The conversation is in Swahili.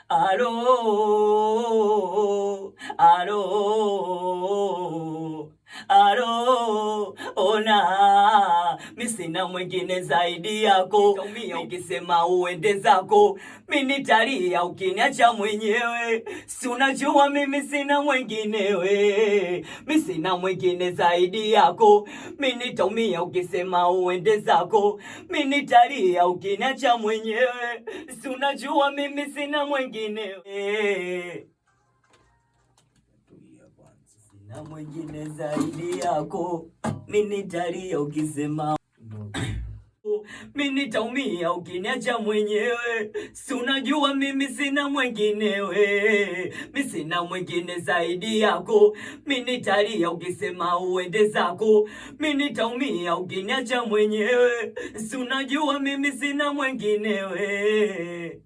Alo, alo, alo, ona mi sina mwingine zaidi yako. Ukisema uende zako, mi nitalia ukiniacha mwenyewe. Si unajua mimi sina mwenginewe, mi sina mwingine zaidi yako. Mi nitaumia ukisema uende zako, mi nitalia ukiniacha mwenyewe. Si unajua mimi sina mwenginewe, sina mwingine zaidi yako. Mi nitalia ukisema mi nitaumia ukiniacha mwenyewe. Si unajua mimi sina mwenginewe, mi sina mwingine zaidi yako. Mi nitalia ukisema uende zako, mi nitaumia ukiniacha mwenyewe. Si unajua mimi sina mwenginewe.